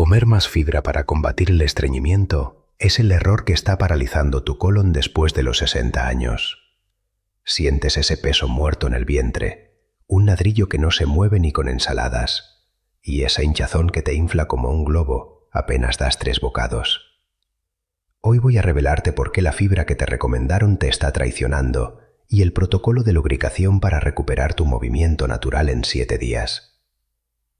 Comer más fibra para combatir el estreñimiento es el error que está paralizando tu colon después de los 60 años. Sientes ese peso muerto en el vientre, un ladrillo que no se mueve ni con ensaladas, y esa hinchazón que te infla como un globo apenas das 3 bocados. Hoy voy a revelarte por qué la fibra que te recomendaron te está traicionando y el protocolo de lubricación para recuperar tu movimiento natural en 7 días.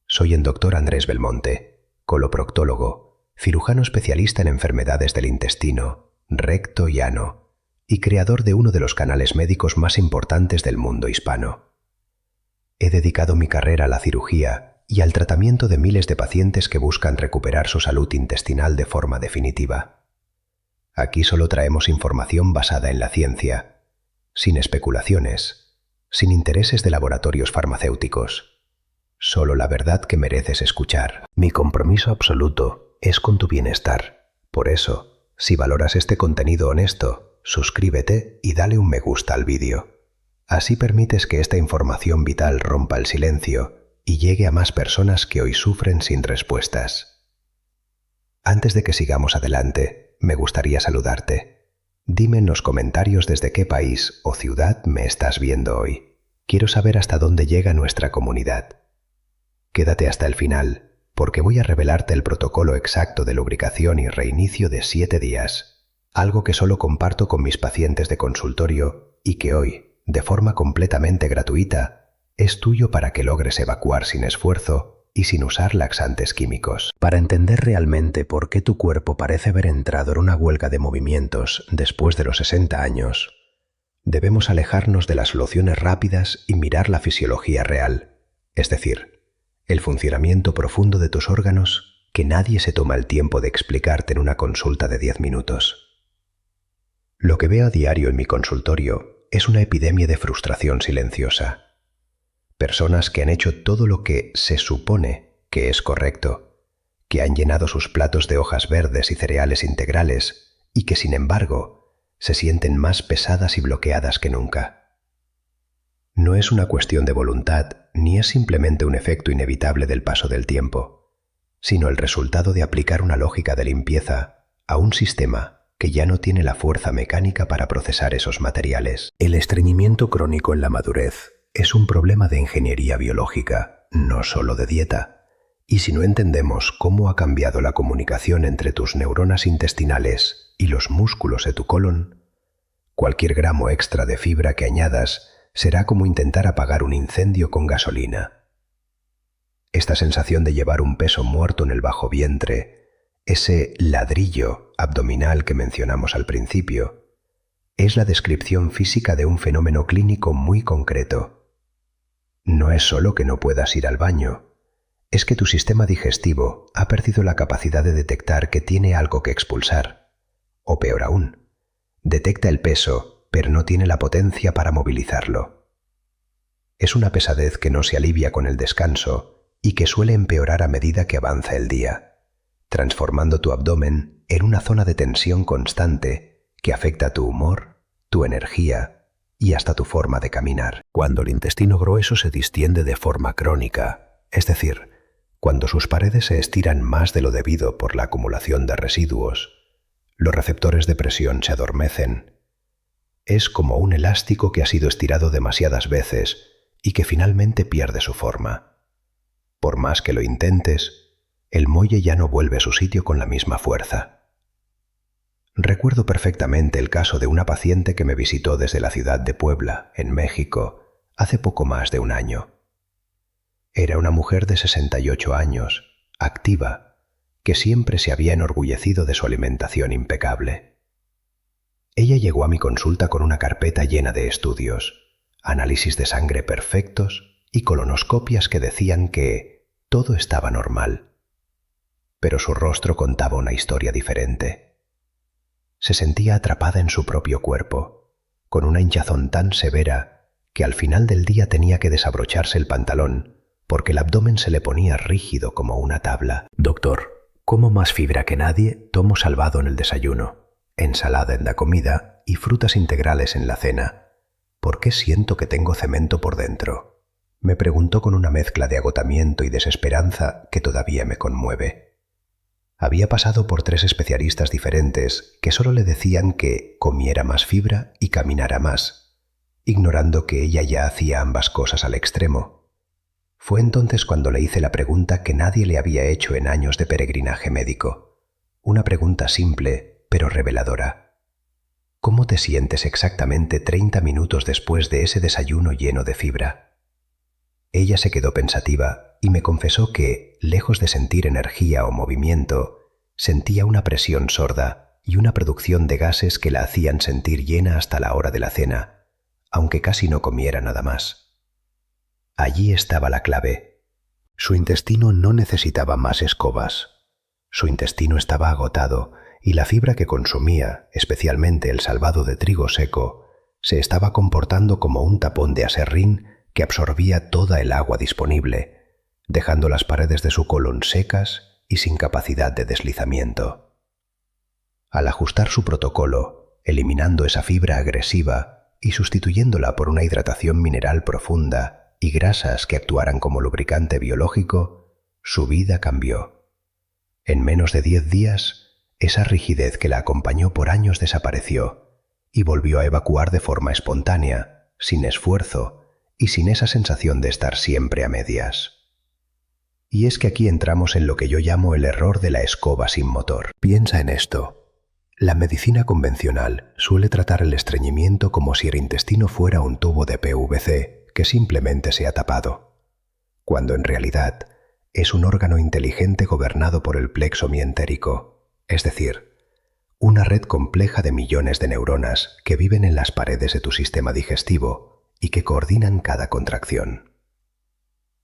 Soy el Dr. Andrés Belmonte, coloproctólogo, cirujano especialista en enfermedades del intestino, recto y ano, y creador de uno de los canales médicos más importantes del mundo hispano. He dedicado mi carrera a la cirugía y al tratamiento de miles de pacientes que buscan recuperar su salud intestinal de forma definitiva. Aquí solo traemos información basada en la ciencia, sin especulaciones, sin intereses de laboratorios farmacéuticos. Solo la verdad que mereces escuchar. Mi compromiso absoluto es con tu bienestar. Por eso, si valoras este contenido honesto, suscríbete y dale un me gusta al vídeo. Así permites que esta información vital rompa el silencio y llegue a más personas que hoy sufren sin respuestas. Antes de que sigamos adelante, me gustaría saludarte. Dime en los comentarios desde qué país o ciudad me estás viendo hoy. Quiero saber hasta dónde llega nuestra comunidad. Quédate hasta el final, porque voy a revelarte el protocolo exacto de lubricación y reinicio de 7 días, algo que solo comparto con mis pacientes de consultorio y que hoy, de forma completamente gratuita, es tuyo para que logres evacuar sin esfuerzo y sin usar laxantes químicos. Para entender realmente por qué tu cuerpo parece haber entrado en una huelga de movimientos después de los 60 años, debemos alejarnos de las soluciones rápidas y mirar la fisiología real, es decir, el funcionamiento profundo de tus órganos que nadie se toma el tiempo de explicarte en una consulta de 10 minutos. Lo que veo a diario en mi consultorio es una epidemia de frustración silenciosa. Personas que han hecho todo lo que se supone que es correcto, que han llenado sus platos de hojas verdes y cereales integrales y que, sin embargo, se sienten más pesadas y bloqueadas que nunca. No es una cuestión de voluntad ni es simplemente un efecto inevitable del paso del tiempo, sino el resultado de aplicar una lógica de limpieza a un sistema que ya no tiene la fuerza mecánica para procesar esos materiales. El estreñimiento crónico en la madurez es un problema de ingeniería biológica, no solo de dieta. Y si no entendemos cómo ha cambiado la comunicación entre tus neuronas intestinales y los músculos de tu colon, cualquier gramo extra de fibra que añadas será como intentar apagar un incendio con gasolina. Esta sensación de llevar un peso muerto en el bajo vientre, ese ladrillo abdominal que mencionamos al principio, es la descripción física de un fenómeno clínico muy concreto. No es solo que no puedas ir al baño, es que tu sistema digestivo ha perdido la capacidad de detectar que tiene algo que expulsar. O peor aún, detecta el peso, pero no tiene la potencia para movilizarlo. Es una pesadez que no se alivia con el descanso y que suele empeorar a medida que avanza el día, transformando tu abdomen en una zona de tensión constante que afecta tu humor, tu energía y hasta tu forma de caminar. Cuando el intestino grueso se distiende de forma crónica, es decir, cuando sus paredes se estiran más de lo debido por la acumulación de residuos, los receptores de presión se adormecen. Es como un elástico que ha sido estirado demasiadas veces y que finalmente pierde su forma. Por más que lo intentes, el muelle ya no vuelve a su sitio con la misma fuerza. Recuerdo perfectamente el caso de una paciente que me visitó desde la ciudad de Puebla, en México, hace poco más de un año. Era una mujer de 68 años, activa, que siempre se había enorgullecido de su alimentación impecable. Ella llegó a mi consulta con una carpeta llena de estudios, análisis de sangre perfectos y colonoscopias que decían que todo estaba normal. Pero su rostro contaba una historia diferente. Se sentía atrapada en su propio cuerpo, con una hinchazón tan severa que al final del día tenía que desabrocharse el pantalón porque el abdomen se le ponía rígido como una tabla. Doctor, como más fibra que nadie, tomo salvado en el desayuno, ensalada en la comida y frutas integrales en la cena. ¿Por qué siento que tengo cemento por dentro? Me preguntó con una mezcla de agotamiento y desesperanza que todavía me conmueve. Había pasado por 3 especialistas diferentes que solo le decían que comiera más fibra y caminara más, ignorando que ella ya hacía ambas cosas al extremo. Fue entonces cuando le hice la pregunta que nadie le había hecho en años de peregrinaje médico. Una pregunta simple, pero reveladora. ¿Cómo te sientes exactamente 30 minutos después de ese desayuno lleno de fibra? Ella se quedó pensativa y me confesó que, lejos de sentir energía o movimiento, sentía una presión sorda y una producción de gases que la hacían sentir llena hasta la hora de la cena, aunque casi no comiera nada más. Allí estaba la clave. Su intestino no necesitaba más escobas. Su intestino estaba agotado y la fibra que consumía, especialmente el salvado de trigo seco, se estaba comportando como un tapón de aserrín que absorbía toda el agua disponible, dejando las paredes de su colon secas y sin capacidad de deslizamiento. Al ajustar su protocolo, eliminando esa fibra agresiva y sustituyéndola por una hidratación mineral profunda y grasas que actuaran como lubricante biológico, su vida cambió. En menos de 10 días, esa rigidez que la acompañó por años desapareció y volvió a evacuar de forma espontánea, sin esfuerzo y sin esa sensación de estar siempre a medias. Y es que aquí entramos en lo que yo llamo el error de la escoba sin motor. Piensa en esto. La medicina convencional suele tratar el estreñimiento como si el intestino fuera un tubo de PVC que simplemente se ha tapado, cuando en realidad es un órgano inteligente gobernado por el plexo mientérico, es decir, una red compleja de millones de neuronas que viven en las paredes de tu sistema digestivo y que coordinan cada contracción.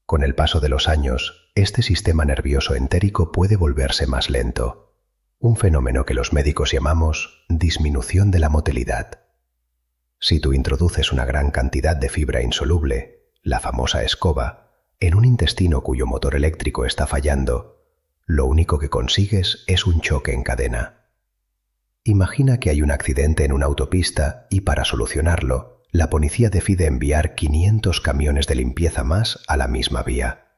Con el paso de los años, este sistema nervioso entérico puede volverse más lento, un fenómeno que los médicos llamamos disminución de la motilidad. Si tú introduces una gran cantidad de fibra insoluble, la famosa escoba, en un intestino cuyo motor eléctrico está fallando, lo único que consigues es un choque en cadena. Imagina que hay un accidente en una autopista y para solucionarlo, la policía decide enviar 500 camiones de limpieza más a la misma vía.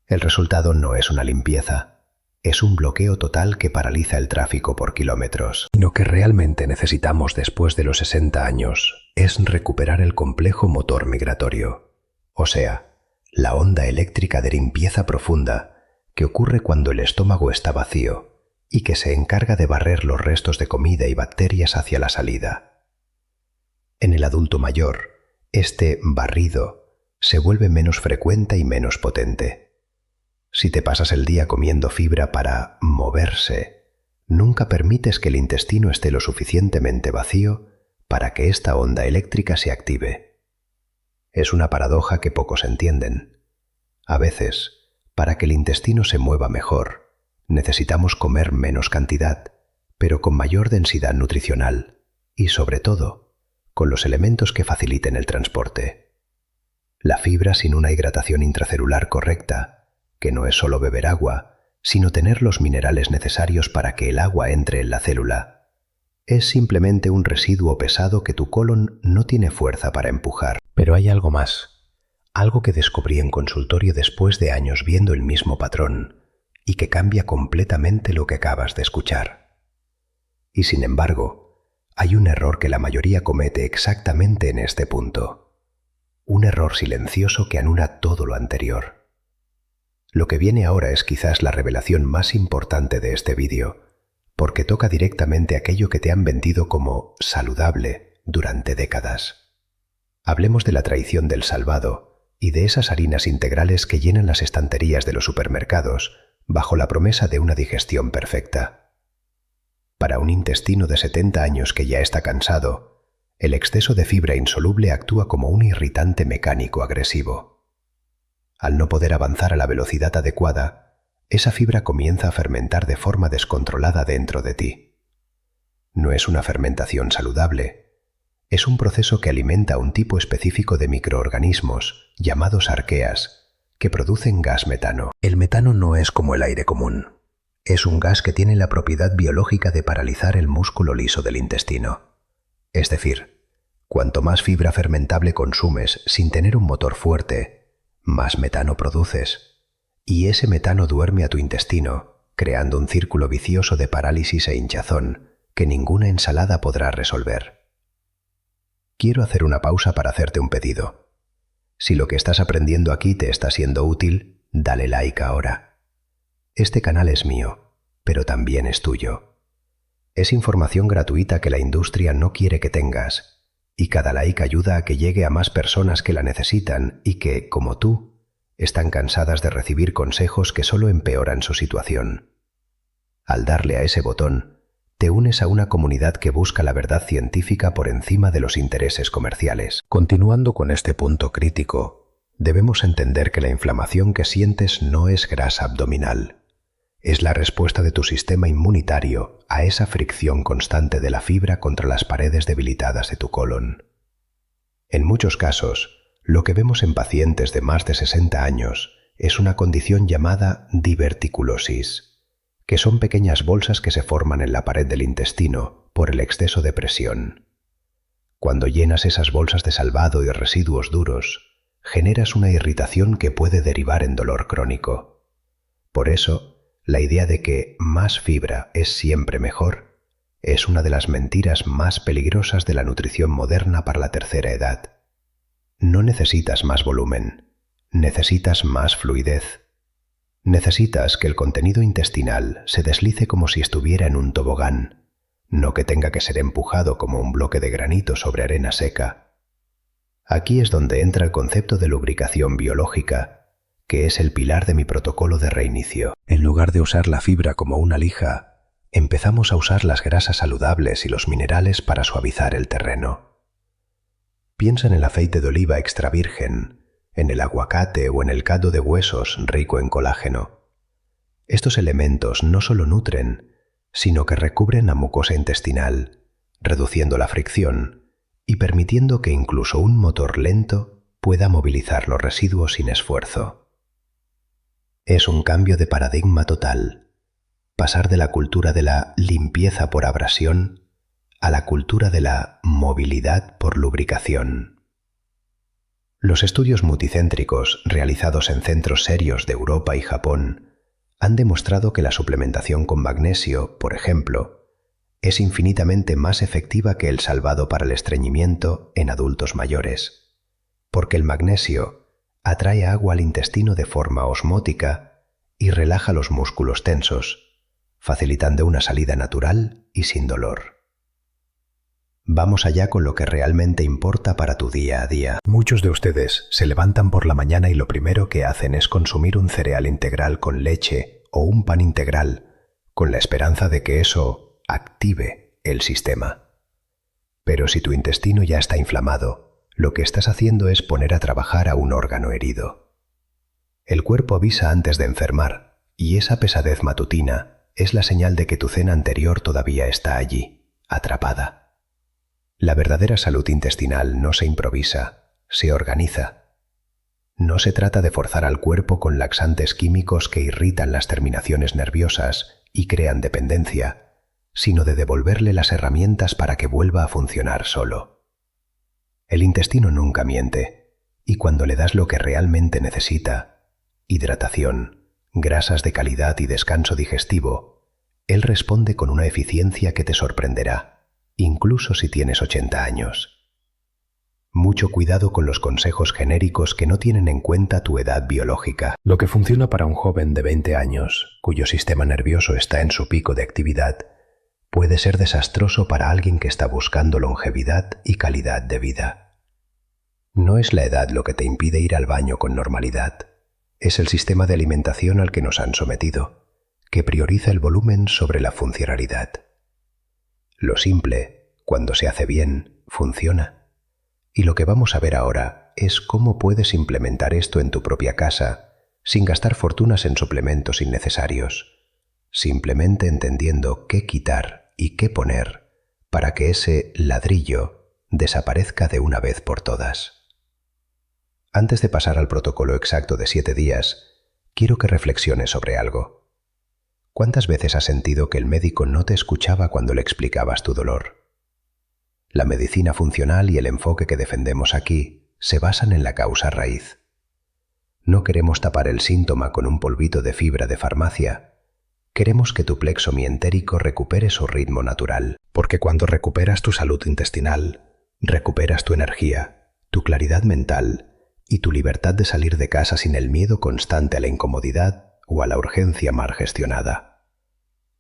El resultado no es una limpieza, es un bloqueo total que paraliza el tráfico por kilómetros. Lo que realmente necesitamos después de los 60 años es recuperar el complejo motor migratorio, o sea, la onda eléctrica de limpieza profunda que ocurre cuando el estómago está vacío y que se encarga de barrer los restos de comida y bacterias hacia la salida. En el adulto mayor, este barrido se vuelve menos frecuente y menos potente. Si te pasas el día comiendo fibra para moverse, nunca permites que el intestino esté lo suficientemente vacío para que esta onda eléctrica se active. Es una paradoja que pocos entienden. A veces, para que el intestino se mueva mejor, necesitamos comer menos cantidad, pero con mayor densidad nutricional y, sobre todo, con los elementos que faciliten el transporte. La fibra sin una hidratación intracelular correcta, que no es solo beber agua, sino tener los minerales necesarios para que el agua entre en la célula, es simplemente un residuo pesado que tu colon no tiene fuerza para empujar. Pero hay algo más, algo que descubrí en consultorio después de años viendo el mismo patrón y que cambia completamente lo que acabas de escuchar. Y sin embargo, hay un error que la mayoría comete exactamente en este punto. Un error silencioso que anula todo lo anterior. Lo que viene ahora es quizás la revelación más importante de este vídeo, porque toca directamente aquello que te han vendido como saludable durante décadas. Hablemos de la traición del salvado y de esas harinas integrales que llenan las estanterías de los supermercados bajo la promesa de una digestión perfecta. Para un intestino de 70 años que ya está cansado, el exceso de fibra insoluble actúa como un irritante mecánico agresivo. Al no poder avanzar a la velocidad adecuada, esa fibra comienza a fermentar de forma descontrolada dentro de ti. No es una fermentación saludable, es un proceso que alimenta un tipo específico de microorganismos, llamados arqueas, que producen gas metano. El metano no es como el aire común. Es un gas que tiene la propiedad biológica de paralizar el músculo liso del intestino. Es decir, cuanto más fibra fermentable consumes sin tener un motor fuerte, más metano produces. Y ese metano duerme a tu intestino creando un círculo vicioso de parálisis e hinchazón que ninguna ensalada podrá resolver. Quiero hacer una pausa para hacerte un pedido. Si lo que estás aprendiendo aquí te está siendo útil, dale like ahora. Este canal es mío, pero también es tuyo. Es información gratuita que la industria no quiere que tengas, y cada like ayuda a que llegue a más personas que la necesitan y que, como tú, están cansadas de recibir consejos que solo empeoran su situación. Al darle a ese botón, te unes a una comunidad que busca la verdad científica por encima de los intereses comerciales. Continuando con este punto crítico, debemos entender que la inflamación que sientes no es grasa abdominal. Es la respuesta de tu sistema inmunitario a esa fricción constante de la fibra contra las paredes debilitadas de tu colon. En muchos casos, lo que vemos en pacientes de más de 60 años es una condición llamada diverticulosis, que son pequeñas bolsas que se forman en la pared del intestino por el exceso de presión. Cuando llenas esas bolsas de salvado y residuos duros, generas una irritación que puede derivar en dolor crónico. Por eso, la idea de que más fibra es siempre mejor es una de las mentiras más peligrosas de la nutrición moderna para la tercera edad. No necesitas más volumen, necesitas más fluidez. Necesitas que el contenido intestinal se deslice como si estuviera en un tobogán, no que tenga que ser empujado como un bloque de granito sobre arena seca. Aquí es donde entra el concepto de lubricación biológica, que es el pilar de mi protocolo de reinicio. En lugar de usar la fibra como una lija, empezamos a usar las grasas saludables y los minerales para suavizar el terreno. Piensa en el aceite de oliva extra virgen, en el aguacate o en el caldo de huesos rico en colágeno. Estos elementos no solo nutren, sino que recubren la mucosa intestinal, reduciendo la fricción y permitiendo que incluso un motor lento pueda movilizar los residuos sin esfuerzo. Es un cambio de paradigma total, pasar de la cultura de la limpieza por abrasión a la cultura de la movilidad por lubricación. Los estudios multicéntricos realizados en centros serios de Europa y Japón han demostrado que la suplementación con magnesio, por ejemplo, es infinitamente más efectiva que el salvado para el estreñimiento en adultos mayores, porque el magnesio atrae agua al intestino de forma osmótica y relaja los músculos tensos, facilitando una salida natural y sin dolor. Vamos allá con lo que realmente importa para tu día a día. Muchos de ustedes se levantan por la mañana y lo primero que hacen es consumir un cereal integral con leche o un pan integral, con la esperanza de que eso active el sistema. Pero si tu intestino ya está inflamado, lo que estás haciendo es poner a trabajar a un órgano herido. El cuerpo avisa antes de enfermar, y esa pesadez matutina es la señal de que tu cena anterior todavía está allí, atrapada. La verdadera salud intestinal no se improvisa, se organiza. No se trata de forzar al cuerpo con laxantes químicos que irritan las terminaciones nerviosas y crean dependencia, sino de devolverle las herramientas para que vuelva a funcionar solo. El intestino nunca miente, y cuando le das lo que realmente necesita, hidratación, grasas de calidad y descanso digestivo, él responde con una eficiencia que te sorprenderá, incluso si tienes 80 años. Mucho cuidado con los consejos genéricos que no tienen en cuenta tu edad biológica. Lo que funciona para un joven de 20 años, cuyo sistema nervioso está en su pico de actividad, puede ser desastroso para alguien que está buscando longevidad y calidad de vida. No es la edad lo que te impide ir al baño con normalidad, es el sistema de alimentación al que nos han sometido, que prioriza el volumen sobre la funcionalidad. Lo simple, cuando se hace bien, funciona. Y lo que vamos a ver ahora es cómo puedes implementar esto en tu propia casa sin gastar fortunas en suplementos innecesarios, simplemente entendiendo qué quitar y qué poner para que ese ladrillo desaparezca de una vez por todas. Antes de pasar al protocolo exacto de 7 días, quiero que reflexiones sobre algo. ¿Cuántas veces has sentido que el médico no te escuchaba cuando le explicabas tu dolor? La medicina funcional y el enfoque que defendemos aquí se basan en la causa raíz. No queremos tapar el síntoma con un polvito de fibra de farmacia, queremos que tu plexo mientérico recupere su ritmo natural, porque cuando recuperas tu salud intestinal, recuperas tu energía, tu claridad mental y tu libertad de salir de casa sin el miedo constante a la incomodidad o a la urgencia mal gestionada.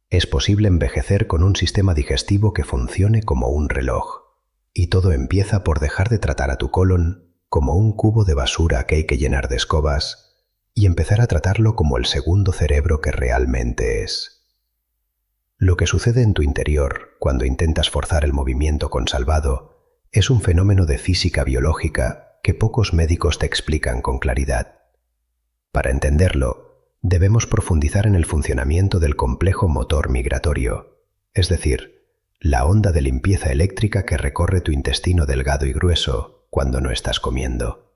Es posible envejecer con un sistema digestivo que funcione como un reloj, y todo empieza por dejar de tratar a tu colon como un cubo de basura que hay que llenar de escobas y empezar a tratarlo como el segundo cerebro que realmente es. Lo que sucede en tu interior cuando intentas forzar el movimiento con Salvado es un fenómeno de física biológica que pocos médicos te explican con claridad. Para entenderlo, debemos profundizar en el funcionamiento del complejo motor migratorio, es decir, la onda de limpieza eléctrica que recorre tu intestino delgado y grueso cuando no estás comiendo.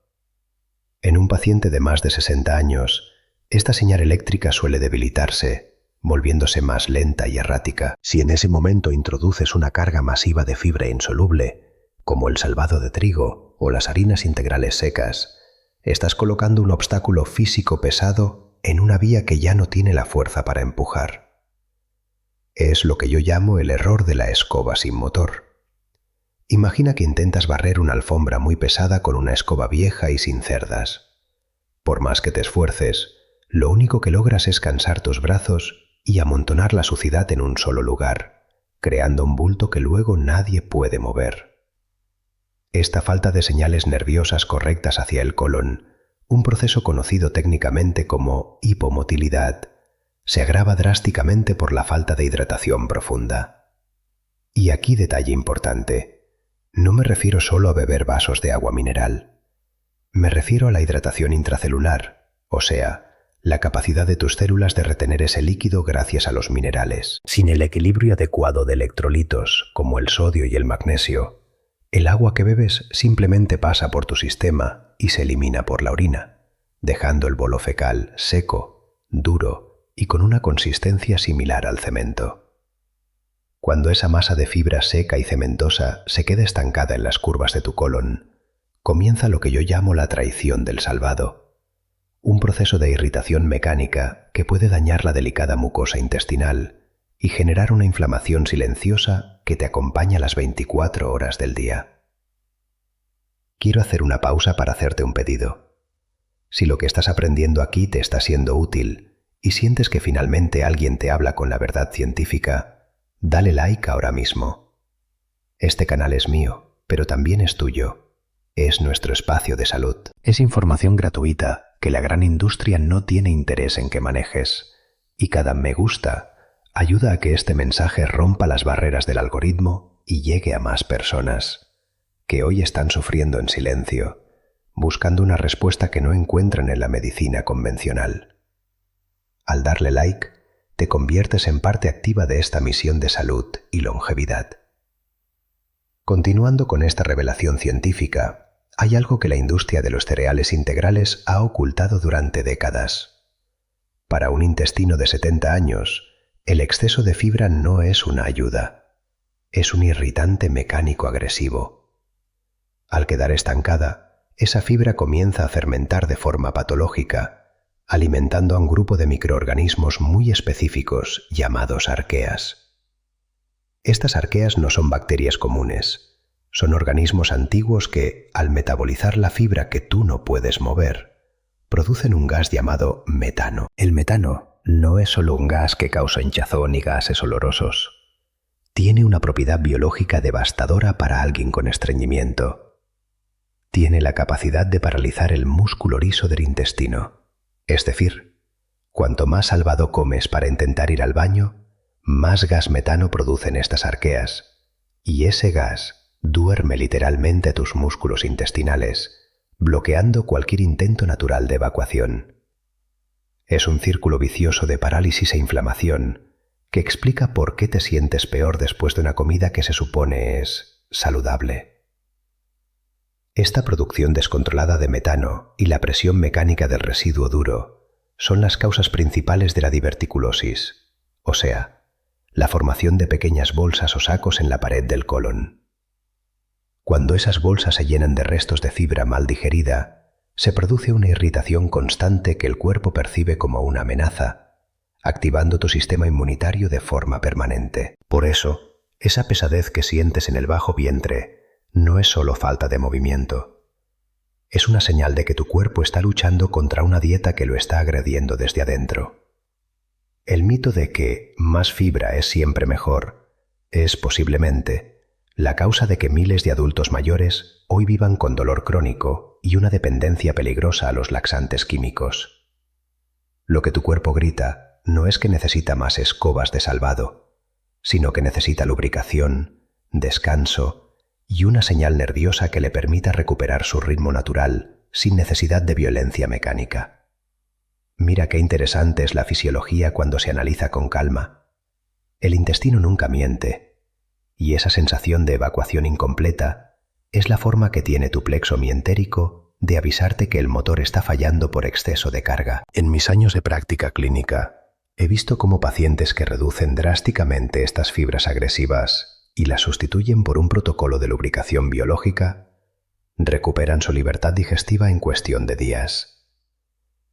En un paciente de más de 60 años, esta señal eléctrica suele debilitarse, volviéndose más lenta y errática. Si en ese momento introduces una carga masiva de fibra insoluble, como el salvado de trigo o las harinas integrales secas, estás colocando un obstáculo físico pesado en una vía que ya no tiene la fuerza para empujar. Es lo que yo llamo el error de la escoba sin motor. Imagina que intentas barrer una alfombra muy pesada con una escoba vieja y sin cerdas. Por más que te esfuerces, lo único que logras es cansar tus brazos y amontonar la suciedad en un solo lugar, creando un bulto que luego nadie puede mover. Esta falta de señales nerviosas correctas hacia el colon, un proceso conocido técnicamente como hipomotilidad, se agrava drásticamente por la falta de hidratación profunda. Y aquí detalle importante, no me refiero solo a beber vasos de agua mineral. Me refiero a la hidratación intracelular, o sea, la capacidad de tus células de retener ese líquido gracias a los minerales. Sin el equilibrio adecuado de electrolitos, como el sodio y el magnesio, el agua que bebes simplemente pasa por tu sistema y se elimina por la orina, dejando el bolo fecal seco, duro y con una consistencia similar al cemento. Cuando esa masa de fibra seca y cementosa se queda estancada en las curvas de tu colon, comienza lo que yo llamo la traición del salvado, un proceso de irritación mecánica que puede dañar la delicada mucosa intestinal y generar una inflamación silenciosa que te acompaña las 24 horas del día. Quiero hacer una pausa para hacerte un pedido. Si lo que estás aprendiendo aquí te está siendo útil y sientes que finalmente alguien te habla con la verdad científica, dale like ahora mismo. Este canal es mío, pero también es tuyo. Es nuestro espacio de salud. Es información gratuita que la gran industria no tiene interés en que manejes, y cada me gusta ayuda a que este mensaje rompa las barreras del algoritmo y llegue a más personas que hoy están sufriendo en silencio, buscando una respuesta que no encuentran en la medicina convencional. Al darle like, te conviertes en parte activa de esta misión de salud y longevidad. Continuando con esta revelación científica, hay algo que la industria de los cereales integrales ha ocultado durante décadas. Para un intestino de 70 años, el exceso de fibra no es una ayuda, es un irritante mecánico agresivo. Al quedar estancada, esa fibra comienza a fermentar de forma patológica, alimentando a un grupo de microorganismos muy específicos llamados arqueas. Estas arqueas no son bacterias comunes, son organismos antiguos que, al metabolizar la fibra que tú no puedes mover, producen un gas llamado metano. El metano no es solo un gas que causa hinchazón y gases olorosos. Tiene una propiedad biológica devastadora para alguien con estreñimiento. Tiene la capacidad de paralizar el músculo liso del intestino. Es decir, cuanto más salvado comes para intentar ir al baño, más gas metano producen estas arqueas, y ese gas duerme literalmente tus músculos intestinales, bloqueando cualquier intento natural de evacuación. Es un círculo vicioso de parálisis e inflamación que explica por qué te sientes peor después de una comida que se supone es saludable. Esta producción descontrolada de metano y la presión mecánica del residuo duro son las causas principales de la diverticulosis, o sea, la formación de pequeñas bolsas o sacos en la pared del colon. Cuando esas bolsas se llenan de restos de fibra mal digerida, se produce una irritación constante que el cuerpo percibe como una amenaza, activando tu sistema inmunitario de forma permanente. Por eso, esa pesadez que sientes en el bajo vientre no es solo falta de movimiento. Es una señal de que tu cuerpo está luchando contra una dieta que lo está agrediendo desde adentro. El mito de que más fibra es siempre mejor es posiblemente la causa de que miles de adultos mayores hoy vivan con dolor crónico y una dependencia peligrosa a los laxantes químicos. Lo que tu cuerpo grita no es que necesita más escobas de salvado, sino que necesita lubricación, descanso y una señal nerviosa que le permita recuperar su ritmo natural sin necesidad de violencia mecánica. Mira qué interesante es la fisiología cuando se analiza con calma. El intestino nunca miente, y esa sensación de evacuación incompleta es la forma que tiene tu plexo mientérico de avisarte que el motor está fallando por exceso de carga. En mis años de práctica clínica, he visto cómo pacientes que reducen drásticamente estas fibras agresivas y las sustituyen por un protocolo de lubricación biológica, recuperan su libertad digestiva en cuestión de días.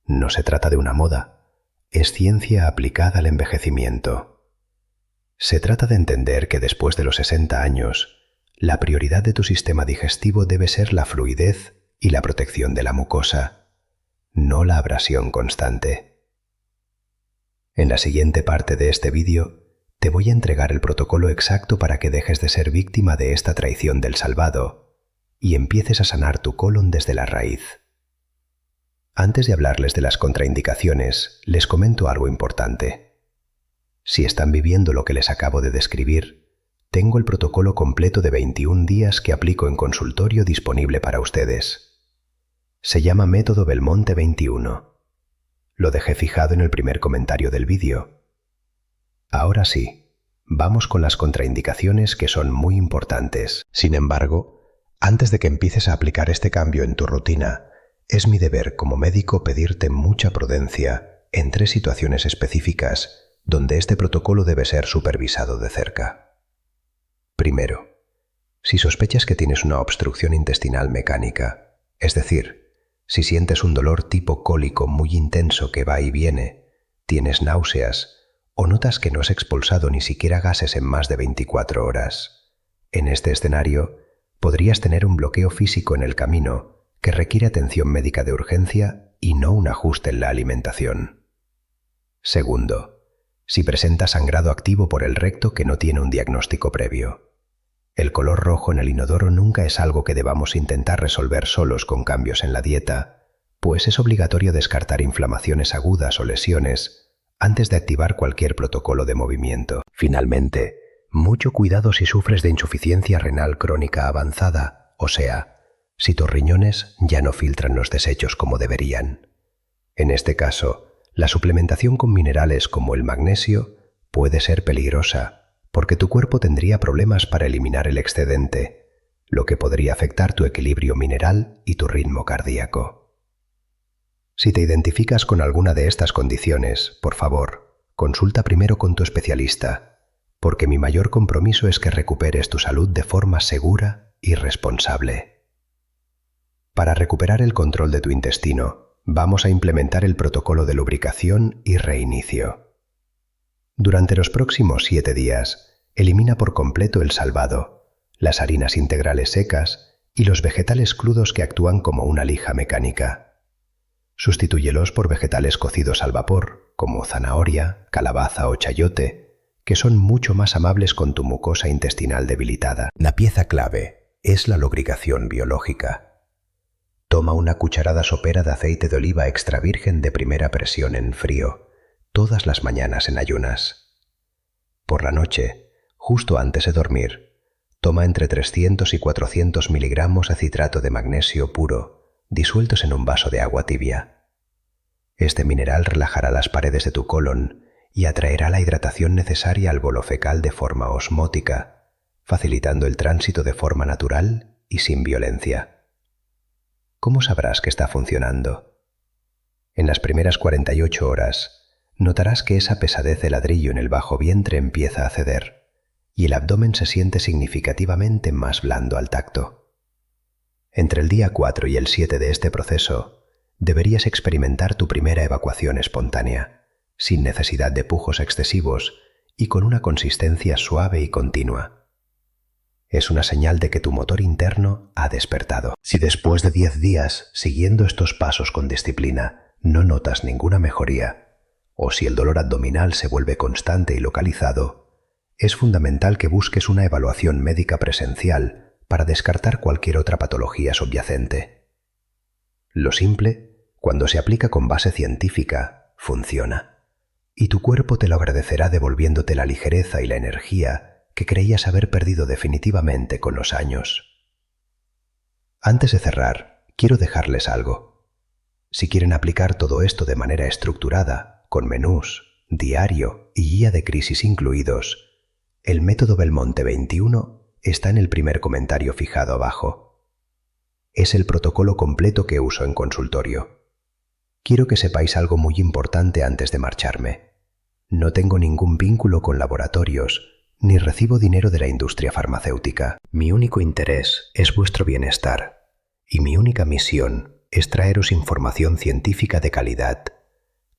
No se trata de una moda, es ciencia aplicada al envejecimiento. Se trata de entender que después de los 60 años, la prioridad de tu sistema digestivo debe ser la fluidez y la protección de la mucosa, no la abrasión constante. En la siguiente parte de este vídeo, te voy a entregar el protocolo exacto para que dejes de ser víctima de esta traición del salvado y empieces a sanar tu colon desde la raíz. Antes de hablarles de las contraindicaciones, les comento algo importante. Si están viviendo lo que les acabo de describir, tengo el protocolo completo de 21 días que aplico en consultorio disponible para ustedes. Se llama Método Belmonte 21. Lo dejé fijado en el primer comentario del vídeo. Ahora sí, vamos con las contraindicaciones que son muy importantes. Sin embargo, antes de que empieces a aplicar este cambio en tu rutina, es mi deber como médico pedirte mucha prudencia en 3 situaciones específicas donde este protocolo debe ser supervisado de cerca. Primero, si sospechas que tienes una obstrucción intestinal mecánica, es decir, si sientes un dolor tipo cólico muy intenso que va y viene, tienes náuseas o notas que no has expulsado ni siquiera gases en más de 24 horas, en este escenario podrías tener un bloqueo físico en el camino que requiere atención médica de urgencia y no un ajuste en la alimentación. Segundo, si presenta sangrado activo por el recto que no tiene un diagnóstico previo. El color rojo en el inodoro nunca es algo que debamos intentar resolver solos con cambios en la dieta, pues es obligatorio descartar inflamaciones agudas o lesiones antes de activar cualquier protocolo de movimiento. Finalmente, mucho cuidado si sufres de insuficiencia renal crónica avanzada, o sea, si tus riñones ya no filtran los desechos como deberían. En este caso, la suplementación con minerales como el magnesio puede ser peligrosa porque tu cuerpo tendría problemas para eliminar el excedente, lo que podría afectar tu equilibrio mineral y tu ritmo cardíaco. Si te identificas con alguna de estas condiciones, por favor, consulta primero con tu especialista, porque mi mayor compromiso es que recuperes tu salud de forma segura y responsable. Para recuperar el control de tu intestino, vamos a implementar el protocolo de lubricación y reinicio. Durante los próximos 7 días, elimina por completo el salvado, las harinas integrales secas y los vegetales crudos que actúan como una lija mecánica. Sustitúyelos por vegetales cocidos al vapor, como zanahoria, calabaza o chayote, que son mucho más amables con tu mucosa intestinal debilitada. La pieza clave es la lubricación biológica. Toma una cucharada sopera de aceite de oliva extra virgen de primera presión en frío, todas las mañanas en ayunas. Por la noche, justo antes de dormir, toma entre 300 y 400 miligramos de citrato de magnesio puro, disueltos en un vaso de agua tibia. Este mineral relajará las paredes de tu colon y atraerá la hidratación necesaria al bolo fecal de forma osmótica, facilitando el tránsito de forma natural y sin violencia. ¿Cómo sabrás que está funcionando? En las primeras 48 horas, notarás que esa pesadez de ladrillo en el bajo vientre empieza a ceder y el abdomen se siente significativamente más blando al tacto. Entre el día 4 y el 7 de este proceso, deberías experimentar tu primera evacuación espontánea, sin necesidad de pujos excesivos y con una consistencia suave y continua. Es una señal de que tu motor interno ha despertado. Si después de 10 días, siguiendo estos pasos con disciplina, no notas ninguna mejoría, o si el dolor abdominal se vuelve constante y localizado, es fundamental que busques una evaluación médica presencial para descartar cualquier otra patología subyacente. Lo simple, cuando se aplica con base científica, funciona, y tu cuerpo te lo agradecerá devolviéndote la ligereza y la energía que creías haber perdido definitivamente con los años. Antes de cerrar, quiero dejarles algo. Si quieren aplicar todo esto de manera estructurada, con menús, diario y guía de crisis incluidos, el método Belmonte 21 está en el primer comentario fijado abajo. Es el protocolo completo que uso en consultorio. Quiero que sepáis algo muy importante antes de marcharme. No tengo ningún vínculo con laboratorios, ni recibo dinero de la industria farmacéutica. Mi único interés es vuestro bienestar, y mi única misión es traeros información científica de calidad,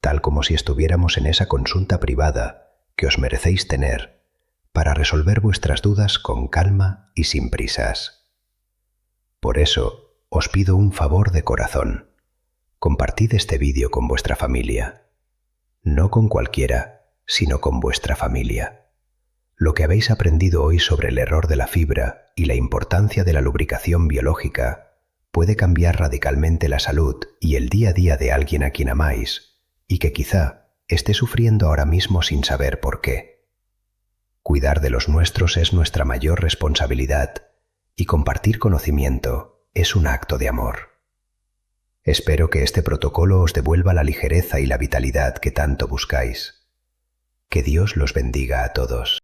tal como si estuviéramos en esa consulta privada que os merecéis tener para resolver vuestras dudas con calma y sin prisas. Por eso, os pido un favor de corazón. Compartid este vídeo con vuestra familia. No con cualquiera, sino con vuestra familia. Lo que habéis aprendido hoy sobre el error de la fibra y la importancia de la lubricación biológica puede cambiar radicalmente la salud y el día a día de alguien a quien amáis y que quizá esté sufriendo ahora mismo sin saber por qué. Cuidar de los nuestros es nuestra mayor responsabilidad y compartir conocimiento es un acto de amor. Espero que este protocolo os devuelva la ligereza y la vitalidad que tanto buscáis. Que Dios los bendiga a todos.